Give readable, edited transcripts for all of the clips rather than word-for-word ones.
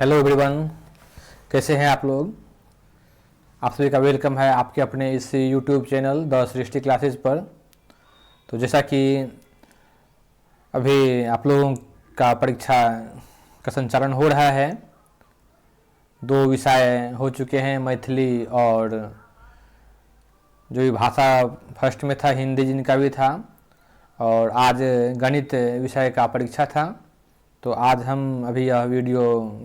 Hello everyone, कैसे हैं आप लोग। आप सभी का वेलकम है आपके अपने इस YouTube channel the Srishti classes पर। तो जैसा कि अभी आप लोगों का परीक्षा का संचालन हो रहा है, 2 विषय हो चुके हैं, मैथिली और जो भी भाषा फर्स्ट में था हिंदी जिनका भी था, और आज गणित विषय का परीक्षा था। तो आज हम अभी यह वीडियो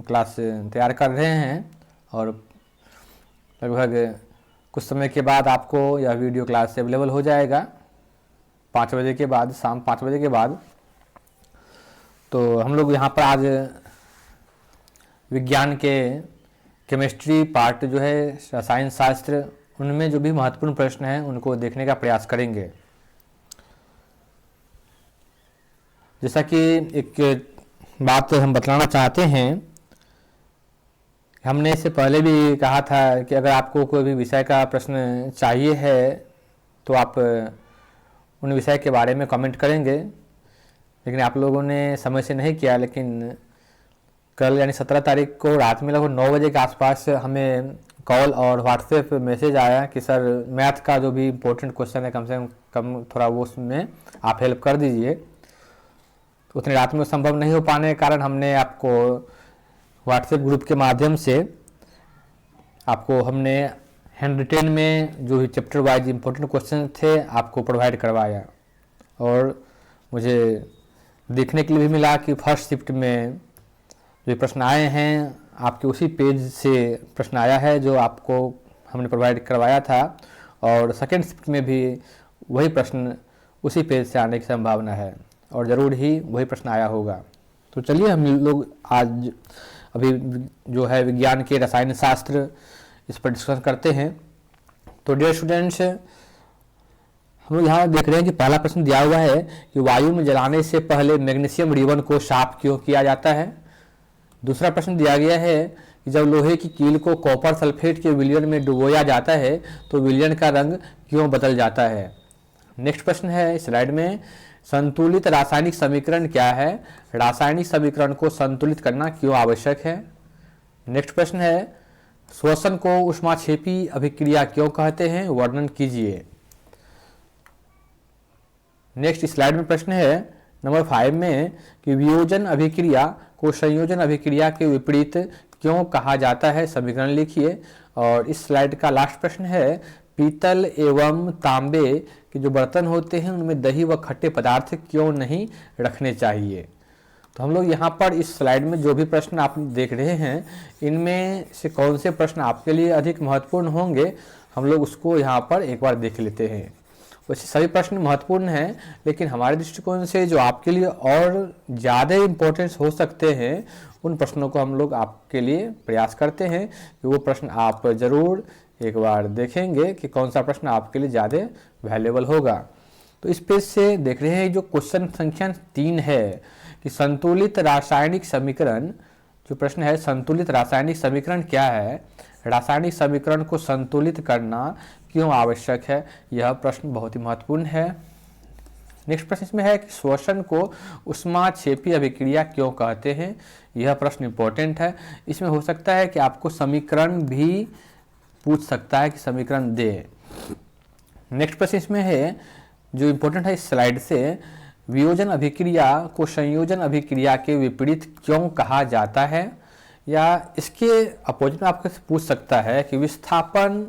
क्लास तैयार कर रहे हैं और लगभग कुछ समय के बाद आपको यह वीडियो क्लास अवेलेबल हो जाएगा 5 बजे के बाद, शाम 5 बजे के बाद। तो हम लोग यहाँ पर आज विज्ञान के केमिस्ट्री पार्ट जो है, रसायन शास्त्र, उनमें जो भी महत्वपूर्ण प्रश्न हैं उनको देखने का प्रयास करेंगे। जैसा कि एक बात हम बतलाना चाहते हैं, हमने इससे पहले भी कहा था कि अगर आपको कोई भी विषय का प्रश्न चाहिए है तो आप उन विषय के बारे में कमेंट करेंगे, लेकिन आप लोगों ने समय से नहीं किया। लेकिन कल यानी 17 तारीख को रात में लगभग 9 बजे के आसपास हमें कॉल और व्हाट्सएप मैसेज आया कि सर मैथ का जो भी इम्पोर्टेंट क्वेश्चन है कम से कम थोड़ा वो उसमें आप हेल्प कर दीजिए। उतनी रात में संभव नहीं हो पाने के कारण हमने आपको व्हाट्सएप ग्रुप के माध्यम से आपको हमने हैंड रिटेन में जो भी चैप्टर वाइज इम्पोर्टेंट क्वेश्चन थे आपको प्रोवाइड करवाया। और मुझे देखने के लिए भी मिला कि फर्स्ट शिफ्ट में जो प्रश्न आए हैं आपके उसी पेज से प्रश्न आया है जो आपको हमने प्रोवाइड करवाया था, और सेकेंड शिफ्ट में भी वही प्रश्न उसी पेज से आने की संभावना है और ज़रूर ही वही प्रश्न आया होगा। तो चलिए हम लोग आज अभी जो है विज्ञान के रसायन शास्त्र इस पर डिस्कस करते हैं। तो डियर स्टूडेंट्स, हम लोग यहाँ देख रहे हैं कि पहला प्रश्न दिया हुआ है कि वायु में जलाने से पहले मैग्नीशियम रिबन को साफ क्यों किया जाता है। दूसरा प्रश्न दिया गया है कि जब लोहे की कील को कॉपर सल्फेट के विलयन में डुबोया जाता है तो विलयन का रंग क्यों बदल जाता है। नेक्स्ट प्रश्न है स्लाइड में, संतुलित रासायनिक समीकरण क्या है, रासायनिक समीकरण को संतुलित करना क्यों आवश्यक है। नेक्स्ट प्रश्न है, श्वसन को ऊष्माक्षेपी अभिक्रिया क्यों कहते हैं, वर्णन कीजिए। नेक्स्ट स्लाइड में प्रश्न है नंबर 5 में कि वियोजन अभिक्रिया को संयोजन अभिक्रिया के विपरीत क्यों कहा जाता है, समीकरण लिखिए। और इस स्लाइड का लास्ट प्रश्न है, पीतल एवं तांबे के जो बर्तन होते हैं उनमें दही व खट्टे पदार्थ क्यों नहीं रखने चाहिए। तो हम लोग यहाँ पर इस स्लाइड में जो भी प्रश्न आप देख रहे हैं इनमें से कौन से प्रश्न आपके लिए अधिक महत्वपूर्ण होंगे, हम लोग उसको यहाँ पर एक बार देख लेते हैं। वैसे सभी प्रश्न महत्वपूर्ण हैं, लेकिन हमारे दृष्टिकोण से जो आपके लिए और ज़्यादा इम्पोर्टेंस हो सकते हैं उन प्रश्नों को हम लोग आपके लिए प्रयास करते हैं कि वो प्रश्न आप ज़रूर एक बार देखेंगे कि कौन सा प्रश्न आपके लिए ज़्यादा वैल्यूएबल होगा। तो इस पेज से देख रहे हैं जो क्वेश्चन संख्या 3 है कि संतुलित रासायनिक समीकरण, जो प्रश्न है संतुलित रासायनिक समीकरण क्या है, रासायनिक समीकरण को संतुलित करना क्यों आवश्यक है, यह प्रश्न बहुत ही महत्वपूर्ण है। नेक्स्ट प्रश्न इसमें है कि श्वसन को ऊष्माक्षेपी अभिक्रिया क्यों कहते हैं, यह प्रश्न इंपॉर्टेंट है। इसमें हो सकता है कि आपको समीकरण भी पूछ सकता है कि समीकरण दे। नेक्स्ट प्रश्न इसमें है जो इम्पोर्टेंट है इस स्लाइड से, वियोजन अभिक्रिया को संयोजन अभिक्रिया के विपरीत क्यों कहा जाता है, या इसके अपोजिट में आपको पूछ सकता है कि विस्थापन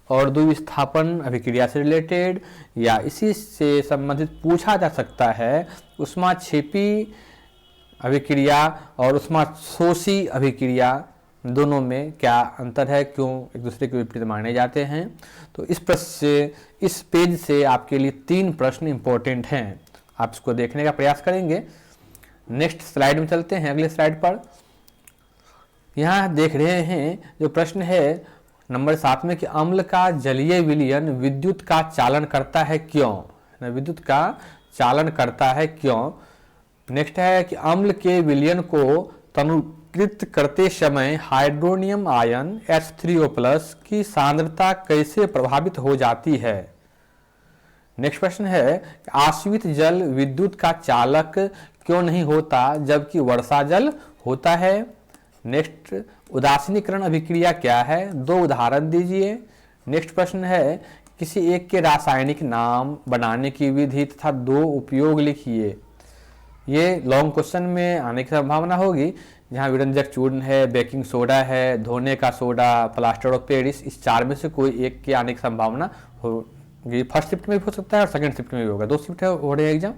और द्विविस्थापन अभिक्रिया से रिलेटेड, या इसी से संबंधित पूछा जा सकता है ऊष्माक्षेपी अभिक्रिया और ऊष्माशोषी अभिक्रिया दोनों में क्या अंतर है, क्यों एक दूसरे के विपरीत माने जाते हैं। तो इस प्रश्न से, इस पेज से आपके लिए 3 प्रश्न इंपॉर्टेंट हैं, आप इसको देखने का प्रयास करेंगे। नेक्स्ट स्लाइड में चलते हैं, अगले स्लाइड पर। यहाँ देख रहे हैं जो प्रश्न है नंबर 7 में कि अम्ल का जलीय विलयन विद्युत का चालन करता है क्यों, विद्युत का चालन करता है क्यों। नेक्स्ट है कि अम्ल के विलयन को तनुकृत करते समय हाइड्रोनियम आयन H3O+ की सांद्रता कैसे प्रभावित हो जाती है। नेक्स्ट प्रश्न है आश्रित जल विद्युत का चालक क्यों नहीं होता जबकि वर्षा जल होता है। नेक्स्ट, उदासीनीकरण अभिक्रिया क्या है, 2 उदाहरण दीजिए। नेक्स्ट प्रश्न है, किसी एक के रासायनिक नाम बनाने की विधि तथा 2 उपयोग लिखिए। ये लॉन्ग क्वेश्चन में आने की संभावना होगी, जहाँ विरंजक चूर्ण है, बेकिंग सोडा है, धोने का सोडा, प्लास्टर ऑफ पेरिस, इस 4 में से कोई एक के आने की संभावना होगी। फर्स्ट शिफ्ट में भी हो सकता है और सेकंड शिफ्ट में भी होगा, 2 शिफ्ट हो रहे हैं एग्जाम।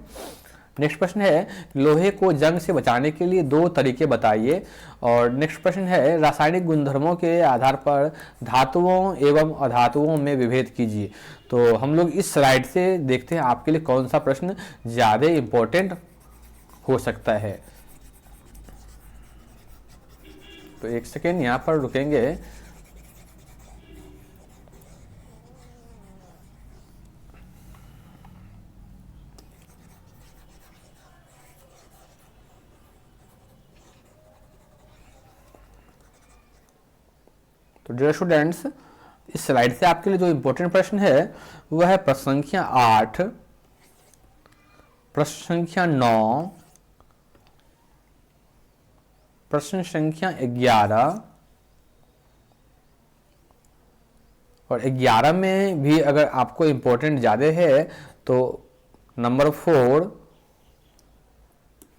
नेक्स्ट प्रश्न है, लोहे को जंग से बचाने के लिए 2 तरीके बताइए। और नेक्स्ट प्रश्न है, रासायनिक गुणधर्मों के आधार पर धातुओं एवं अधातुओं में विभेद कीजिए। तो हम लोग इस स्लाइड से देखते हैं आपके लिए कौन सा प्रश्न ज़्यादा इम्पोर्टेंट हो सकता है। तो एक सेकेंड यहाँ पर रुकेंगे। तो डियर स्टूडेंट्स, इस स्लाइड से आपके लिए जो इम्पोर्टेंट प्रश्न है वह है प्रश्न संख्या 8, प्रश्न संख्या 9, प्रश्न संख्या 11 और 11 में भी अगर आपको इम्पोर्टेंट ज़्यादा है तो नंबर 4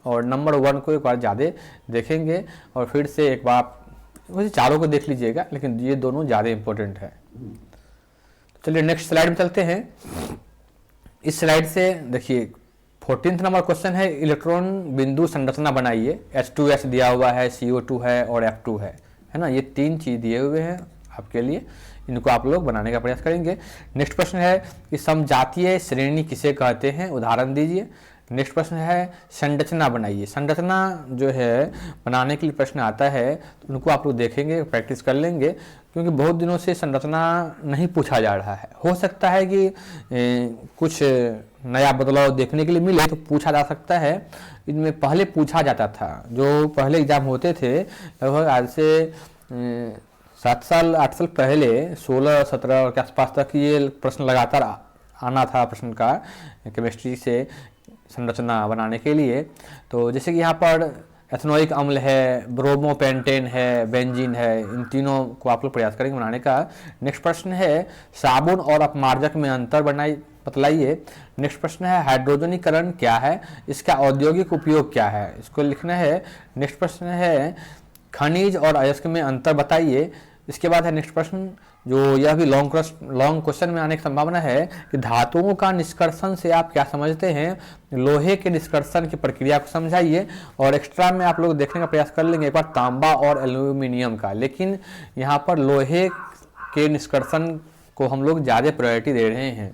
और नंबर 1 को एक बार ज़्यादा देखेंगे और फिर से एक बार वैसे चारों को देख लीजिएगा, लेकिन ये दोनों ज़्यादा इंपॉर्टेंट है। चलिए नेक्स्ट स्लाइड में चलते हैं। इस स्लाइड से देखिए 14th नंबर क्वेश्चन है, इलेक्ट्रॉन बिंदु संरचना बनाइए। H2S दिया हुआ है, CO2 है और F2 है ना, ये 3 चीज़ दिए हुए हैं आपके लिए, इनको आप लोग बनाने का प्रयास करेंगे। नेक्स्ट प्रश्न है कि समजातीय श्रेणी किसे कहते हैं, उदाहरण दीजिए। नेक्स्ट प्रश्न है संरचना बनाइए। संरचना जो है बनाने के लिए प्रश्न आता है तो उनको आप लोग देखेंगे, प्रैक्टिस कर लेंगे, क्योंकि बहुत दिनों से संरचना नहीं पूछा जा रहा है। हो सकता है कि कुछ नया बदलाव देखने के लिए मिले तो पूछा जा सकता है। इनमें पहले पूछा जाता था, जो पहले एग्जाम होते थे लगभग आज से 7 साल 8 साल पहले 16-17 के आसपास तक ये प्रश्न लगातार आना था प्रश्न का केमिस्ट्री से संरचना बनाने के लिए। तो जैसे कि यहाँ पर एथेनोइक अम्ल है, ब्रोमोपेंटेन है, बेंजीन है, इन तीनों को आप लोग प्रयास करेंगे बनाने का। नेक्स्ट प्रश्न है साबुन और अपमार्जक में अंतर बतलाइए। नेक्स्ट प्रश्न है हाइड्रोजनीकरण क्या है, इसका औद्योगिक उपयोग क्या है, इसको लिखना है। नेक्स्ट प्रश्न है खनिज और अयस्क में अंतर बताइए। इसके बाद है नेक्स्ट प्रश्न, जो यह भी लॉन्ग क्वेश्चन में आने की संभावना है कि धातुओं का निष्कर्षण से आप क्या समझते हैं, लोहे के निष्कर्षण की प्रक्रिया को समझाइए। और एक्स्ट्रा में आप लोग देखने का प्रयास कर लेंगे एक बार तांबा और एल्यूमिनियम का, लेकिन यहाँ पर लोहे के निष्कर्षण को हम लोग ज़्यादा प्रायोरिटी दे रहे हैं।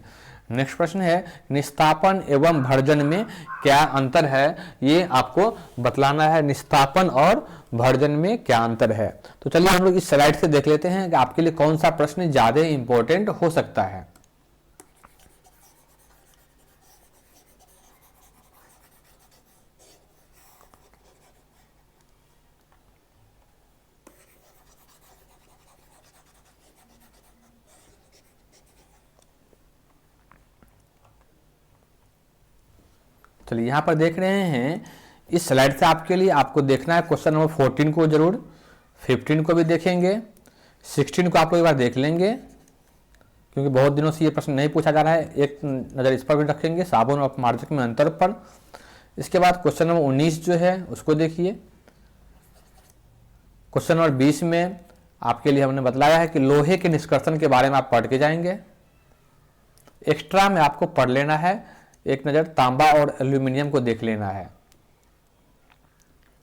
नेक्स्ट प्रश्न है निस्तापन एवं भर्जन में क्या अंतर है, ये आपको बतलाना है, निस्तापन और भर्जन में क्या अंतर है। तो चलिए हम लोग इस स्लाइड से देख लेते हैं कि आपके लिए कौन सा प्रश्न ज़्यादा इंपॉर्टेंट हो सकता है। चलिए यहाँ पर देख रहे हैं इस स्लाइड से आपके लिए आपको देखना है क्वेश्चन नंबर 14 को जरूर, 15 को भी देखेंगे, 16 को आप लोग एक बार देख लेंगे, क्योंकि बहुत दिनों से ये प्रश्न नहीं पूछा जा रहा है। एक नज़र इस पर भी रखेंगे, साबुन और अपमार्जक में अंतर पर। इसके बाद क्वेश्चन नंबर 19 जो है उसको देखिए। क्वेश्चन नंबर 20 में आपके लिए हमने बतलाया है कि लोहे के निष्कर्षण के बारे में आप पढ़ के जाएंगे। एक्स्ट्रा में आपको पढ़ लेना है, एक नज़र तांबा और एल्यूमिनियम को देख लेना है,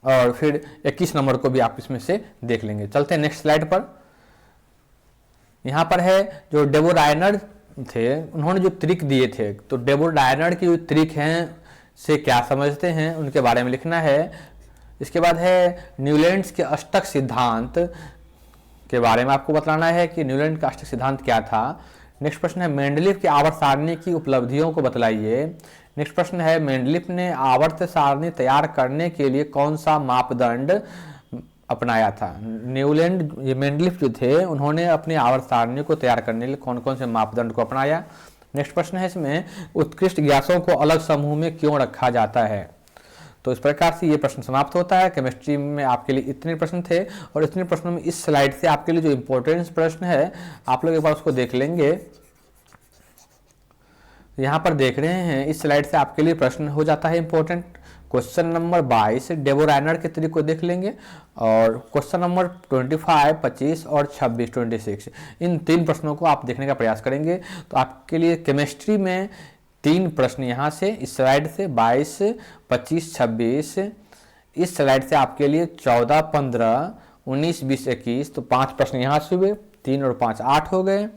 और फिर 21 नंबर को भी आप इसमें से देख लेंगे। चलते हैं नेक्स्ट स्लाइड पर। यहाँ पर है जो डेवोडायनर थे, उन्होंने जो त्रिक दिए थे, तो डेवोडायनर की जो त्रिक हैं से क्या समझते हैं उनके बारे में लिखना है। इसके बाद है न्यूलैंड्स के अष्टक सिद्धांत के बारे में आपको बतलाना है कि न्यूलैंड का अष्टक सिद्धांत क्या था। नेक्स्ट प्रश्न है मेंडलीफ की आवर्त सारणी की उपलब्धियों को बतलाइए। नेक्स्ट प्रश्न है मेंडलीफ ने आवर्त सारणी तैयार करने के लिए कौन सा मापदंड अपनाया था। न्यूलैंड ये मेंडलीफ जो थे उन्होंने अपनी आवर्त सारणी को तैयार करने के लिए कौन कौन से मापदंड को अपनाया। नेक्स्ट प्रश्न है इसमें उत्कृष्ट गैसों को अलग समूह में क्यों रखा जाता है। तो इस प्रकार से ये प्रश्न समाप्त होता है। केमिस्ट्री में आपके लिए इतने प्रश्न थे और इतने प्रश्नों में इस स्लाइड से आपके लिए जो इम्पोर्टेंट प्रश्न है आप लोग एक बार उसको देख लेंगे। यहाँ पर देख रहे हैं इस स्लाइड से आपके लिए प्रश्न हो जाता है इम्पोर्टेंट। क्वेश्चन नंबर 22 डेवो-रायनर के तरीके को देख लेंगे और क्वेश्चन नंबर 25, 25 और 26, 26 इन 3 प्रश्नों को आप देखने का प्रयास करेंगे। तो आपके लिए केमिस्ट्री में 3 प्रश्न यहाँ से इस स्लाइड से 22, 25, 26, इस स्लाइड से आपके लिए 14, 15, 19, 20, 21 तो 5 प्रश्न यहाँ से हुए, 3 और 5 8 हो गए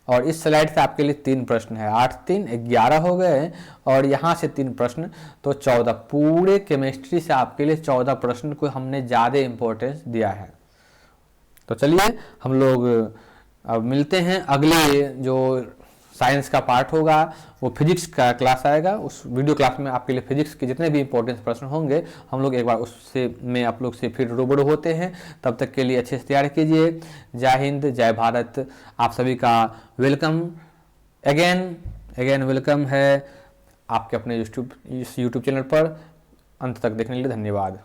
और इस स्लाइड से आपके लिए 3 प्रश्न है, 8, 3, 11 हो गए और यहाँ से 3 प्रश्न तो 14। पूरे केमिस्ट्री से आपके लिए 14 प्रश्न को हमने ज़्यादा इम्पोर्टेंस दिया है। तो चलिए हम लोग अब मिलते हैं। अगले जो साइंस का पार्ट होगा वो फिजिक्स का क्लास आएगा। उस वीडियो क्लास में आपके लिए फिजिक्स के जितने भी इंपॉर्टेंट प्रश्न होंगे हम लोग एक बार उससे में आप लोग से फिर रूबरू होते हैं। तब तक के लिए अच्छे से तैयारी कीजिए। जय हिंद, जय भारत। आप सभी का वेलकम अगेन वेलकम है आपके अपने यूट्यूब चैनल पर। अंत तक देखने के लिए धन्यवाद।